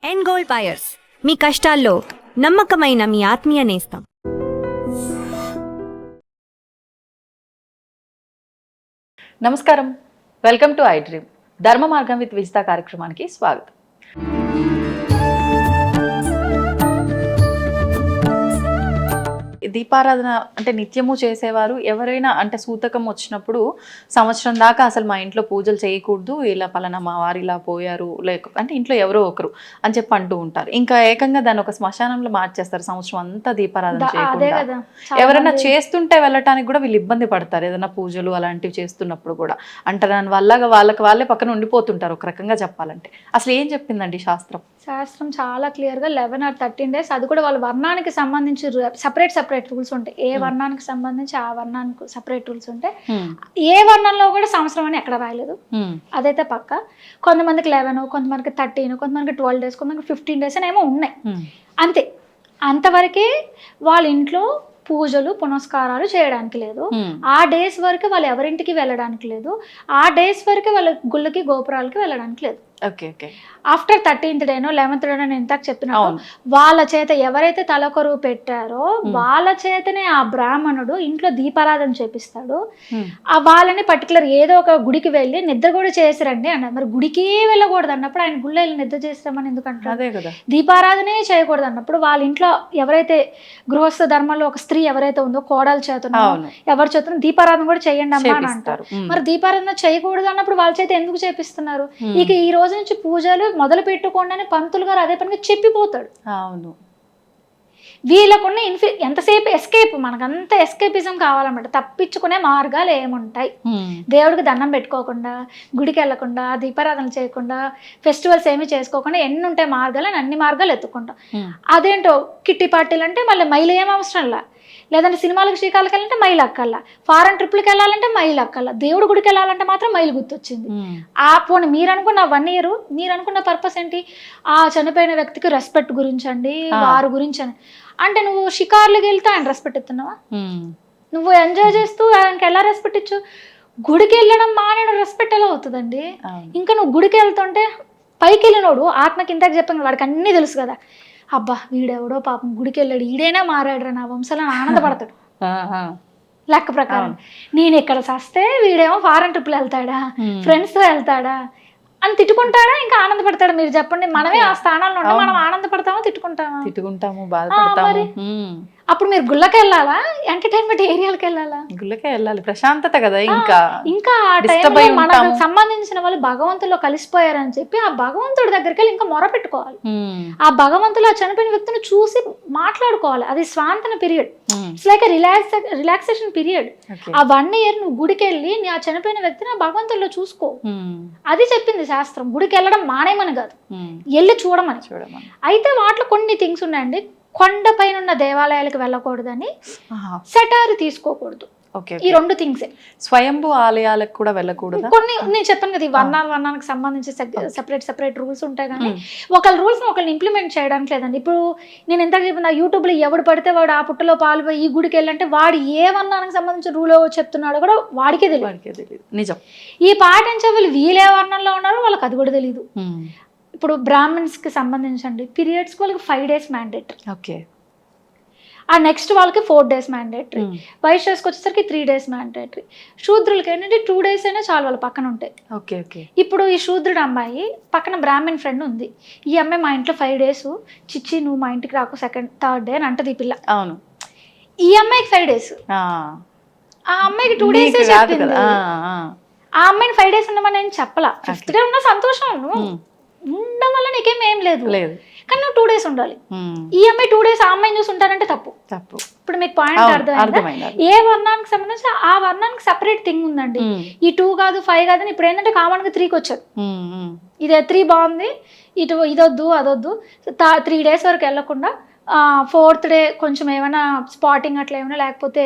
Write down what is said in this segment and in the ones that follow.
ఎన్ gold buyers మీ కష్టాల్లో నమ్మకమైన మీ ఆత్మీయ నేస్తం. నమస్కారం, వెల్కమ్ టు ఐ డ్రీమ్. ధర్మ మార్గం విత్ విజిత కార్యక్రమానికి స్వాగతం. దీపారాధన అంటే నిత్యము చేసేవారు ఎవరైనా అంటే సూతకం వచ్చినప్పుడు సంవత్సరం దాకా అసలు మా ఇంట్లో పూజలు చేయకూడదు, ఇలా పలానా మా వారు ఇలా పోయారు అంటే ఇంట్లో ఎవరో ఒకరు అని చెప్పి అంటూ ఉంటారు. ఇంకా ఏకంగా దాన్ని ఒక శ్మశానంలో మార్చేస్తారు సంవత్సరం అంతా దీపారాధన చేయకుండా. ఎవరైనా చేస్తుంటే వెళ్ళటానికి కూడా వీళ్ళు ఇబ్బంది పడతారు, ఏదైనా పూజలు అలాంటివి చేస్తున్నప్పుడు కూడా. అంటే దాని వల్ల వాళ్ళే పక్కన ఉండిపోతుంటారు ఒక రకంగా చెప్పాలంటే. అసలు ఏం చెప్పిందండి శాస్త్రం? శాస్త్రం చాలా క్లియర్గా 11 or 13 days, అది కూడా వాళ్ళ వర్ణానికి సంబంధించి సపరేట్ రూల్స్ ఉంటాయి. ఏ వర్ణానికి సంబంధించి ఆ వర్ణానికి సపరేట్ రూల్స్ ఉంటాయి. ఏ వర్ణంలో కూడా సంవత్సరం అని ఎక్కడ రాయలేదు, అదైతే పక్క. కొంతమందికి 11, కొంతమందికి 13, కొంతమందికి 12 days, కొంతమందికి 15 days అని ఏమో ఉన్నాయి. అంతే, అంతవరకే వాళ్ళ ఇంట్లో పూజలు పునస్కారాలు చేయడానికి లేదు. ఆ డేస్ వరకు వాళ్ళు ఎవరింటికి వెళ్ళడానికి లేదు. ఆ డేస్ వరకు వాళ్ళ గుళ్ళకి గోపురాలకి వెళ్ళడానికి లేదు. ఆఫ్టర్ 13th డేనో 11th డేనో నేను ఇంతకు చెప్పినప్పుడు వాళ్ళ చేత ఎవరైతే తలకొరువు పెట్టారో వాళ్ళ చేతనే ఆ బ్రాహ్మణుడు ఇంట్లో దీపారాధన చేపిస్తాడు. ఆ వాళ్ళని పర్టికులర్ ఏదో ఒక గుడికి వెళ్ళి నిద్ర కూడా చేసిరండి అన్నారు. మరి గుడికి వెళ్ళకూడదు అన్నప్పుడు ఆయన గుళ్ళో వెళ్ళి నిద్ర చేస్తామని ఎందుకంటారు? దీపారాధనే చేయకూడదు అన్నప్పుడు వాళ్ళ ఇంట్లో ఎవరైతే గృహస్థ ధర్మంలో ఒక స్త్రీ ఎవరైతే ఉందో కోడల చేతనో ఎవరి చేతనో దీపారాధన కూడా చేయండి అమ్మా అని అంటారు. మరి దీపారాధన చేయకూడదు అన్నప్పుడు వాళ్ళ చేత ఎందుకు చేపిస్తున్నారు? ఇక ఈ రోజు నుంచి పూజలు మొదలు పెట్టుకోండి అని పంతులు గారు అదే పనిగా చెప్పిపోతాడు. అవును, వీళ్ళకున్న ఎంతసేపు ఎస్కేప్, మనకంత ఎస్కేపిజం కావాలన్నమాట. తప్పించుకునే మార్గాలు ఏముంటాయి? దేవుడికి దండం పెట్టుకోకుండా, గుడికి వెళ్లకుండా, దీపారాధన చేయకుండా, ఫెస్టివల్స్ ఏమి చేసుకోకుండా ఎన్ని ఉంటాయి మార్గాలు అని అన్ని మార్గాలు ఎత్తుకుంటాం. అదేంటో కిట్టి పార్టీలు అంటే మళ్ళీ మైలు ఏం అవసరంలా, లేదంటే సినిమాలకు శ్రీకాలకు వెళ్ళాలంటే మైలు అక్కల్లా, ఫారెన్ ట్రిప్లకి వెళ్ళాలంటే మైలు అక్కల్లా, దేవుడి గుడికి వెళ్ళాలంటే మాత్రం మైలు గుర్తొచ్చింది. ఆ పోనీ మీరు అనుకున్న 1 year మీరు అనుకున్న పర్పస్ ఏంటి? ఆ చనిపోయిన వ్యక్తికి రెస్పెక్ట్ గురించి అండి, వారి గురించి అని. అంటే నువ్వు షికార్లకు వెళ్తే ఆయన రెస్పెక్ట్ ఇస్తున్నావా? నువ్వు ఎంజాయ్ చేస్తూ ఆయనకి ఎలా రెస్పెక్ట్ ఇచ్చు? గుడికి వెళ్ళడం మానేడు రెస్పెక్ట్ ఎలా అవుతుందండి? ఇంకా నువ్వు గుడికి వెళ్తుంటే పైకి వెళ్ళినోడు ఆత్మకి ఇంతకు చెప్పాను, వాడికి అన్నీ తెలుసు కదా. అబ్బా వీడెవడో పాపం గుడికి వెళ్ళాడు, ఈడైనా మారాడు నా వంశంలో ఆనందపడతాడు. లెక్క ప్రకారం నేను ఇక్కడ చస్తే వీడేమో ఫారెన్ ట్రిప్లు వెళ్తాడా, ఫ్రెండ్స్తో వెళ్తాడా అని తిట్టుకుంటాడా, ఇంకా ఆనందపడతాడా? మీరు చెప్పండి. మనమే ఆ స్థానాల్లో ఉంటే మనం ఆనందపడతామో తిట్టుకుంటాము, బాధపడతాము. అప్పుడు మీరు గుళ్ళకి వెళ్ళాలా, ఎంటర్టైన్మెంట్ ఏరియాలకు వెళ్ళాలా? గుళ్ళకే వెళ్ళాలి, ప్రశాంతత కదా. ఇంకా ఆ టైంలో మనకు సంబంధించిన వాళ్ళు భగవంతుల్లో కలిసిపోయారని చెప్పి ఆ భగవంతుడి దగ్గరికి వెళ్ళి ఇంకా మొర పెట్టుకోవాలి. ఆ భగవంతులు ఆ చనిపోయిన వ్యక్తిని చూసి మాట్లాడుకోవాలి. అది స్వాంతన period, it's like relaxation period. ఆ 1 year నువ్వు గుడికి వెళ్ళి నీ ఆ చనిపోయిన వ్యక్తిని ఆ భగవంతుల్లో చూసుకో. అది చెప్పింది శాస్త్రం. గుడికి వెళ్ళడం మానేమని కాదు, వెళ్ళి చూడమని. అయితే వాటిలో కొన్ని థింగ్స్ ఉన్నాయండి. కొండ పైన ఉన్న దేవాలయాలకు వెళ్ళకూడదని, సెటారు తీసుకోకూడదు. ఈ 2 థింగ్సే. స్వయంభూ ఆలయాలకు కూడా వెళ్ళకూడదు. కొన్ని నేను చెప్పాను కదా, ఈ వర్ణానికి సంబంధించి సెపరేట్ రూల్స్ ఉంటాయి. కానీ ఒకళ్ళ రూల్స్ ఒకళ్ళు ఇంప్లిమెంట్ చేయడానికి లేదండి. ఇప్పుడు నేను ఎంత చెప్పిన యూట్యూబ్లో ఎవడు పడితే వాడు ఆ పుట్టలో పాలు పోయి ఈ గుడికి వెళ్ళంటే వాడు ఏ వర్ణానికి సంబంధించిన రూల్ చెప్తున్నాడో కూడా వాడికే తెలియదు. నిజం. ఈ పాటించే వాళ్ళు వీళ్ళే వర్ణంలో ఉన్నారో వాళ్ళకి అది కూడా తెలియదు. ఇప్పుడు బ్రాహ్మణ్స్కి సంబంధించండి, పీరియడ్స్కి వాళ్ళకి 5 days మ్యాండేటరీ. ఓకే. ఆ నెక్స్ట్ వాళ్ళకి 4 days మ్యాండేటరీ. వైశ్యాస్కి వచ్చేసరికి 3 days మ్యాండేటరీ. శూద్రులకి ఏంటంటే 2 days అయినా చాలు వాళ్ళ పక్కన ఉంటాయి. Okay okay. ఇప్పుడు ఈ శూద్రుడు అమ్మాయి పక్కన బ్రాహ్మణ్ ఫ్రెండ్ ఉంది. ఈ అమ్మాయి మా ఇంట్లో 5 days చిచ్చి నువ్వు మా ఇంటికి రాకు 2nd, 3rd day అని అంటది ఈ పిల్ల. అవును. ఈ అమ్మాయికి 5 days, ఆ అమ్మాయికి 2 days చెప్పింది. ఆ అమ్మాయిని 5 days ఉండమని నేను చెప్పలా. 5th day ఉన్న సంతోషం, ఉండడం వల్ల నీకేం లేదు, కానీ నువ్వు 2 days ఉండాలి. ఈ అమ్మాయి 2 days ఆ అమ్మాయిని చూసి ఉంటారంటే తప్పు. ఇప్పుడు మీకు పాయింట్ అర్థమైందా? ఏ వర్ణానికి సంబంధించి ఆ వర్ణానికి సపరేట్ థింగ్ ఉందండి. ఈ 2 కాదు 5 కాదని ఇప్పుడు ఏంటంటే కామన్గా 3కి వచ్చారు. ఇదే 3 బాగుంది, ఇటు ఇదొద్దు అదొద్దు. 3 days వరకు వెళ్ళకుండా 4th day కొంచెం ఏమైనా స్పాటింగ్ అట్లా ఏమైనా, లేకపోతే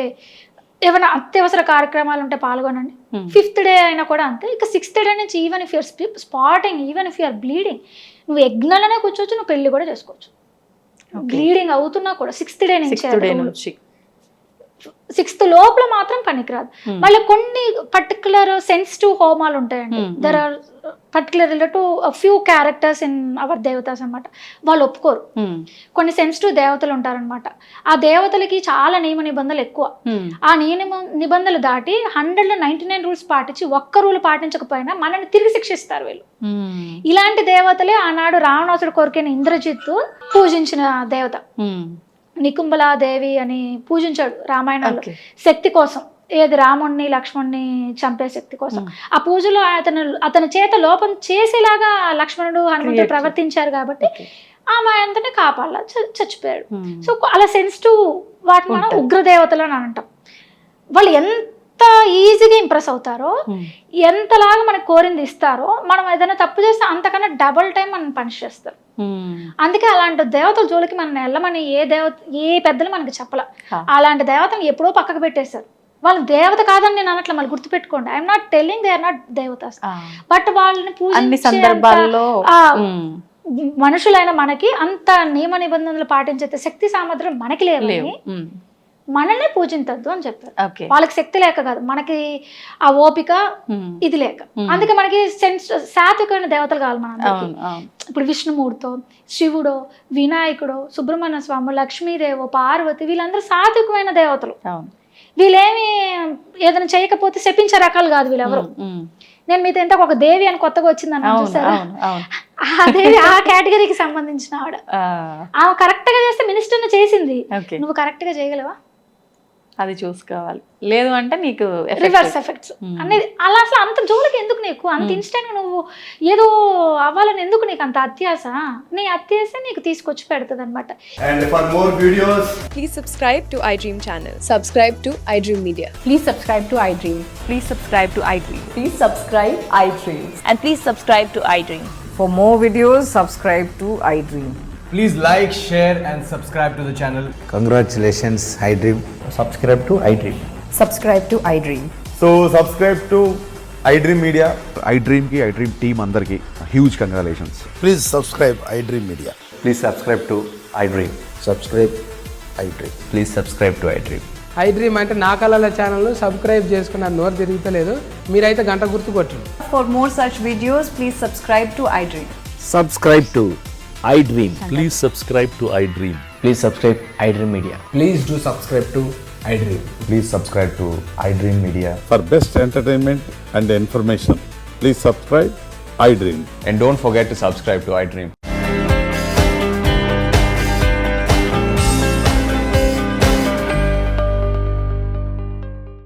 ఏమైనా అత్యవసర కార్యక్రమాలు ఉంటే పాల్గొనండి. 5th day అయినా కూడా అంతే. ఇక 6th day నుంచి even if you're spotting, even if you're bleeding, నువ్వు యజ్ఞంలోనే కూర్చోవచ్చు, నువ్వు పెళ్లి కూడా చేసుకోవచ్చు. బ్లీడింగ్ అవుతున్నా కూడా 6th day నుంచి సిక్స్త్ లోపల మాత్రం పనికిరాదు. మళ్ళీ కొన్ని పర్టికులర్ సెన్సిటివ్ హోమాలు ఉంటాయండి. There are particular relative few characters in our దేవతాస్ అనమాట. వాళ్ళు ఒప్పుకోరు. కొన్ని సెన్సిటివ్ దేవతలు ఉంటారనమాట. ఆ దేవతలకి చాలా నియమ నిబంధనలు ఎక్కువ. ఆ నియమ నిబంధనలు దాటి 100లో 99 రూల్స్ పాటించి ఒక్క రూల్ పాటించకపోయినా మనల్ని తిరిగి శిక్షిస్తారు వీళ్ళు. ఇలాంటి దేవతలే ఆనాడు రావణాసుడు కోరికైన ఇంద్రజిత్తు పూజించిన దేవత. నికుంభలాదేవి అని పూజించాడు రామాయణంలో శక్తి కోసం. ఏది రాముణ్ణి లక్ష్మణ్ణి చంపే శక్తి కోసం. ఆ పూజలో అతని చేత లోపం చేసేలాగా లక్ష్మణుడు హనుమంతుడు ప్రవర్తించారు కాబట్టి ఆమె అంతనే కాపాడాల చచ్చిపోయాడు. సో అలా సెన్సిటివ్ వాటిని మనం ఉగ్రదేవతలు అని అంటాం. వాళ్ళు ఎంత ఈజీగా ఇంప్రెస్ అవుతారో, ఎంతలాగా మనకు కోరింది ఇస్తారో, మనం ఏదైనా తప్పు చేస్తే అంతకన్నా డబుల్ టైం మనం పనిష్ చేస్తారు. అందుకే అలాంటి దేవతల జోలికి మనం వెళ్ళమని ఏ పెద్దలు మనకి చెప్పలే. అలాంటి దేవతను ఎప్పుడో పక్కకు పెట్టేశారు. వాళ్ళు దేవత కాదని నేను అనట్లా, మళ్ళీ గుర్తుపెట్టుకోండి. I'm not telling they are not దేవతాస్, బట్ వాళ్ళని పూజించే మనుషులైన మనకి అంత నియమ నిబంధనలు పాటించే శక్తి సామర్థ్యం మనకి లేవు. మనల్ని పూజించద్దు అని చెప్పారు. వాళ్ళకి శక్తి లేక కాదు, మనకి ఆ ఓపిక ఇది లేక. అందుకే మనకి సాత్వికమైన దేవతలు కావాలి మనందరికి. ఇప్పుడు విష్ణుమూర్తితో, శివుడో, వినాయకుడో, సుబ్రహ్మణ్య స్వామి, లక్ష్మీదేవో, పార్వతి, వీళ్ళందరూ సాత్వికమైన దేవతలు. వీళ్ళేమి ఏదైనా చేయకపోతే శపించే రకాలు కాదు వీళ్ళెవరు. నేను మీతో ఇంత ఒక దేవి అని కొత్తగా వచ్చిందని చూసారా, ఆ దేవి ఆ కేటగిరీకి సంబంధించిన ఆవిడ. ఆమె కరెక్ట్ గా చేస్తే మినిస్టర్ని చేసింది, నువ్వు కరెక్ట్ గా చేయగలవా? అది చూసుకోవాలి. లేదు అంటే నీకు రివర్స్ ఎఫెక్ట్స్ అనేది. అలా అసలు అంత జోలికి ఎందుకు నీకు? అంత ఇన్స్టెంట్ నువ్వు ఏదో అవ్వాలని ఎందుకు నీకు అంత అత్యాస? నీ అత్యాస నీకు తీసుకొచ్చి పెడుతుంది అనమాట. And for more videos, please subscribe to iDream channel. Subscribe to iDream Media. Please subscribe to iDream. Please subscribe to iDream. Please subscribe iDream. And please subscribe to iDream. For more videos, subscribe to iDream. please like, share and subscribe to the channel. Congratulations, iDream. Subscribe to iDream. Subscribe to iDream. So subscribe to iDream Media. iDream ki iDream team andarki huge congratulations. Please subscribe iDream Media. Please subscribe to iDream. Subscribe iDream. Please subscribe to iDream. iDream అంటే నా కళల channel subscribe చేసుకున్న నోరు తిరుగుతలేదు, మీరైతే గంట గుర్తు కొట్టండి. For more such videos, please subscribe to iDream. Subscribe to iDream. Please subscribe to iDream. Please subscribe iDream Media. Please do subscribe to iDream. Please subscribe to iDream Media. For best entertainment and information, please subscribe iDream. And don't forget to subscribe to iDream.